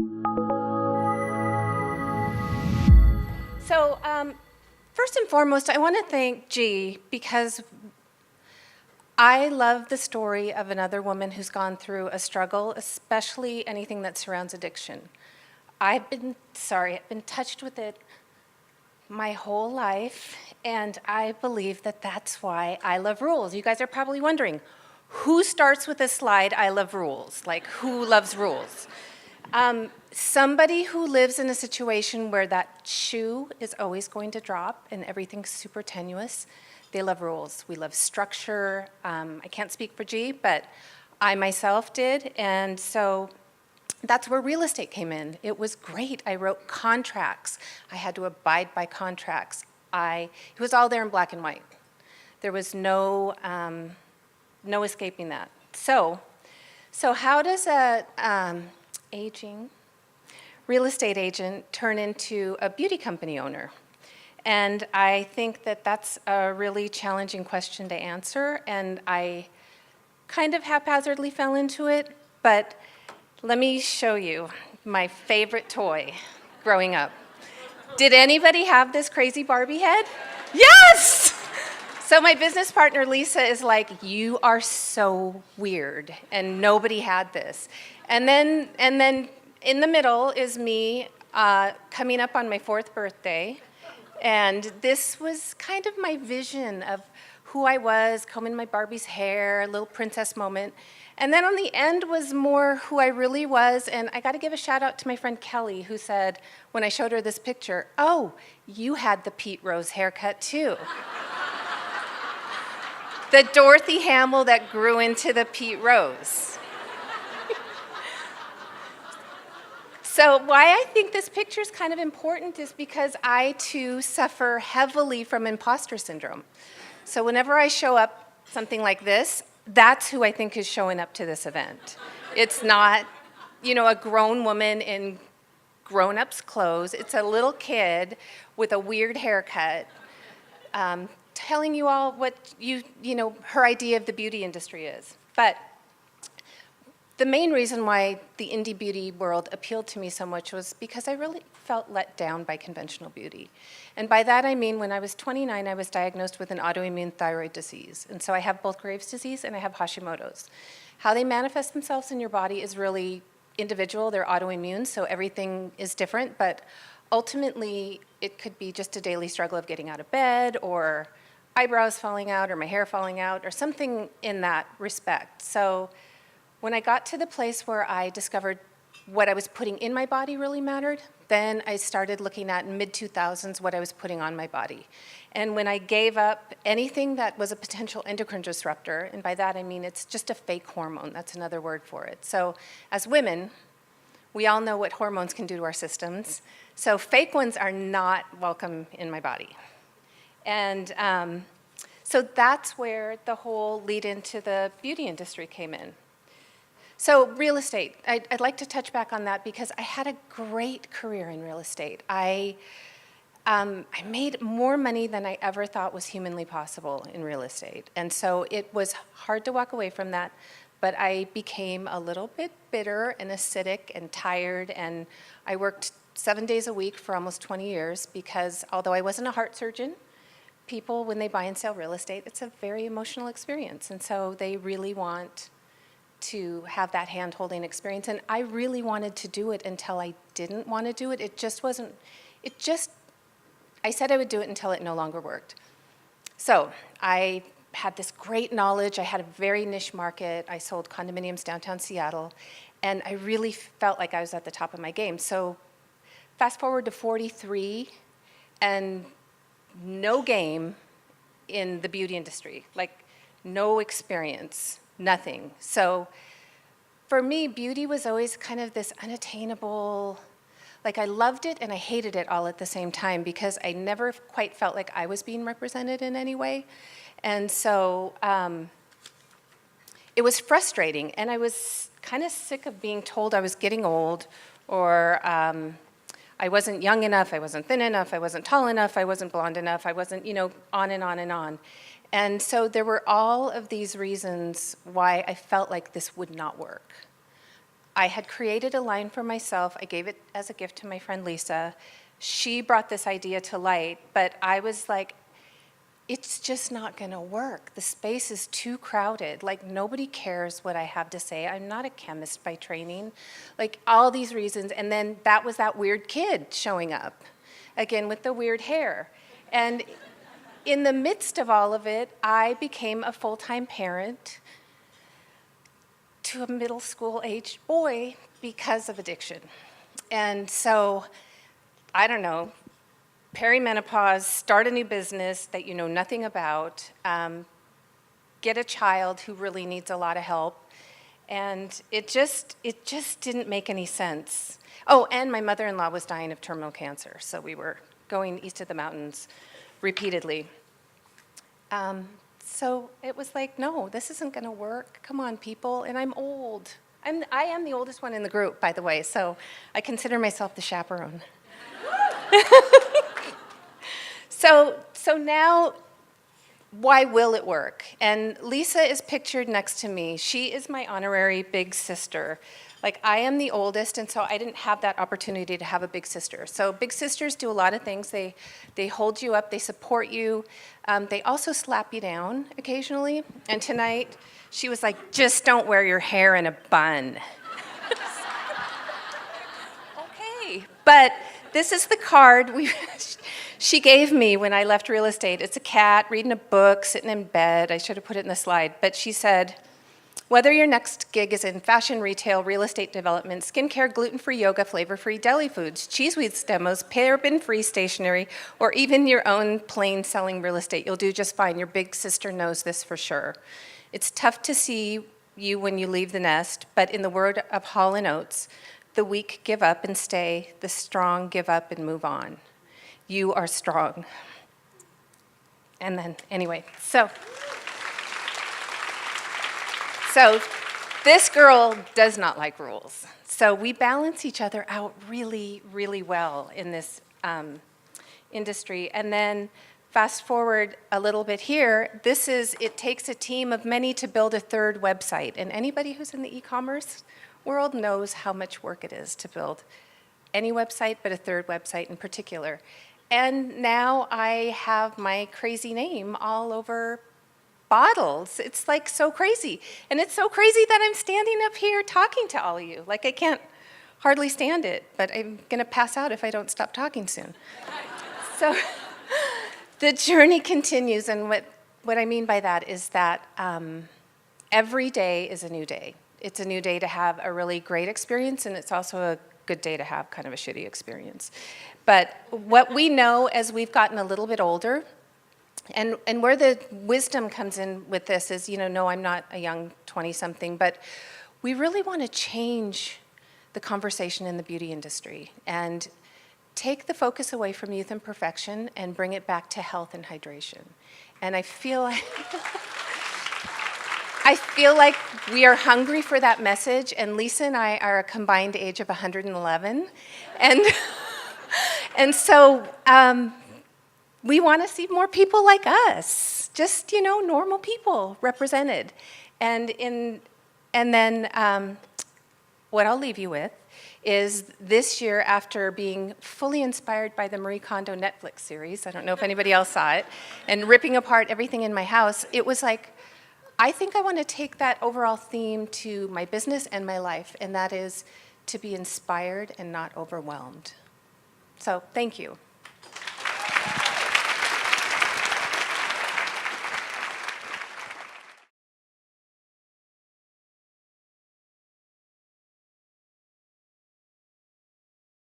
So, first and foremost, I want to thank G because I love the story of another woman who's gone through a struggle, especially anything that surrounds addiction. I've been touched with it my whole life, and I believe that that's why I love rules. You guys are probably wondering, who starts with a slide, I love rules? Like, who loves rules? Somebody who lives in a situation where that shoe is always going to drop and everything's super tenuous, they love rules. We love structure. I can't speak for G, but I myself did, and so that's where real estate came in. It was great. I wrote contracts. I had to abide by contracts. It was all there in black and white. There was no escaping that. So how does a aging real estate agent turn into a beauty company owner? And I think that that's a really challenging question to answer, and I kind of haphazardly fell into it, but let me show you my favorite toy growing up. Did anybody have this crazy Barbie head? Yes! So my business partner, Lisa, is like, you are so weird, and nobody had this. And then in the middle is me coming up on my 4th birthday, and this was kind of my vision of who I was, combing my Barbie's hair, a little princess moment. And then on the end was more who I really was, and I gotta give a shout out to my friend Kelly, who said, when I showed her this picture, oh, you had the Pete Rose haircut too. The Dorothy Hamill that grew into the Pete Rose. So why I think this picture is kind of important is because I too suffer heavily from imposter syndrome. So whenever I show up something like this, that's who I think is showing up to this event. It's not, a grown woman in grown-up's clothes. It's a little kid with a weird haircut telling you all what her idea of the beauty industry is. But the main reason why the indie beauty world appealed to me so much was because I really felt let down by conventional beauty. And by that I mean when I was 29, I was diagnosed with an autoimmune thyroid disease. And so I have both Graves' disease and I have Hashimoto's. How they manifest themselves in your body is really individual. They're autoimmune, so everything is different. But ultimately, it could be just a daily struggle of getting out of bed, or eyebrows falling out, or my hair falling out, or something in that respect. So when I got to the place where I discovered what I was putting in my body really mattered, then I started looking at mid-2000s what I was putting on my body. And when I gave up anything that was a potential endocrine disruptor, and by that I mean it's just a fake hormone, that's another word for it. So as women, we all know what hormones can do to our systems. So fake ones are not welcome in my body. And so that's where the whole lead into the beauty industry came in. So real estate, I'd like to touch back on that because I had a great career in real estate. I made more money than I ever thought was humanly possible in real estate. And so it was hard to walk away from that, but I became a little bit bitter and acidic and tired, and I worked 7 days a week for almost 20 years because although I wasn't a heart surgeon, people, when they buy and sell real estate, it's a very emotional experience. And so they really want to have that hand-holding experience. And I really wanted to do it until I didn't want to do it. I said I would do it until it no longer worked. So I had this great knowledge. I had a very niche market. I sold condominiums downtown Seattle. And I really felt like I was at the top of my game. So fast forward to 43 and no game in the beauty industry, like no experience. Nothing. So for me, beauty was always kind of this unattainable, like I loved it and I hated it all at the same time because I never quite felt like I was being represented in any way. And so it was frustrating, and I was kind of sick of being told I was getting old, or I wasn't young enough, I wasn't thin enough, I wasn't tall enough, I wasn't blonde enough, I wasn't, on and on and on. And so there were all of these reasons why I felt like this would not work. I had created a line for myself. I gave it as a gift to my friend Lisa. She brought this idea to light, but I was like, it's just not going to work. The space is too crowded. Like, nobody cares what I have to say. I'm not a chemist by training. Like, all these reasons. And then that was that weird kid showing up, again, with the weird hair. And in the midst of all of it, I became a full-time parent to a middle school-aged boy because of addiction. And so, I don't know, perimenopause, start a new business that you know nothing about, get a child who really needs a lot of help, and it just didn't make any sense. Oh, and my mother-in-law was dying of terminal cancer, so we were going east of the mountains repeatedly. So it was like, no, this isn't going to work. Come on, people, and I'm old. I am the oldest one in the group, by the way, so I consider myself the chaperone. So now, why will it work? And Lisa is pictured next to me. She is my honorary big sister. Like, I am the oldest, and so I didn't have that opportunity to have a big sister. So big sisters do a lot of things. They hold you up, they support you. They also slap you down occasionally. And tonight, she was like, just don't wear your hair in a bun. Okay, but this is the card she gave me when I left real estate. It's a cat reading a book, sitting in bed. I should have put it in the slide. But she said, whether your next gig is in fashion retail, real estate development, skincare, gluten-free yoga, flavor-free deli foods, cheese whiz demos, paraben-free stationery, or even your own plain selling real estate, you'll do just fine. Your big sister knows this for sure. It's tough to see you when you leave the nest, but in the word of Hall & Oates, the weak give up and stay, the strong give up and move on. You are strong. And then, anyway, so this girl does not like rules. So we balance each other out really, really well in this industry. And then fast forward a little bit here, it takes a team of many to build a third website. And anybody who's in the e-commerce world knows how much work it is to build any website, but a third website in particular. And now I have my crazy name all over bottles. It's like so crazy. And it's so crazy that I'm standing up here talking to all of you. Like, I can't hardly stand it, but I'm going to pass out if I don't stop talking soon. So the journey continues, and what I mean by that is that every day is a new day. It's a new day to have a really great experience, and it's also a good day to have kind of a shitty experience. But what we know as we've gotten a little bit older, and where the wisdom comes in with this is, no, I'm not a young 20-something, but we really want to change the conversation in the beauty industry and take the focus away from youth and perfection and bring it back to health and hydration. And I feel like we are hungry for that message, and Lisa and I are a combined age of 111. And so we want to see more people like us, just, normal people represented. And then what I'll leave you with is this year, after being fully inspired by the Marie Kondo Netflix series, I don't know if anybody else saw it, and ripping apart everything in my house, it was like, I think I want to take that overall theme to my business and my life, and that is to be inspired and not overwhelmed. So, thank you.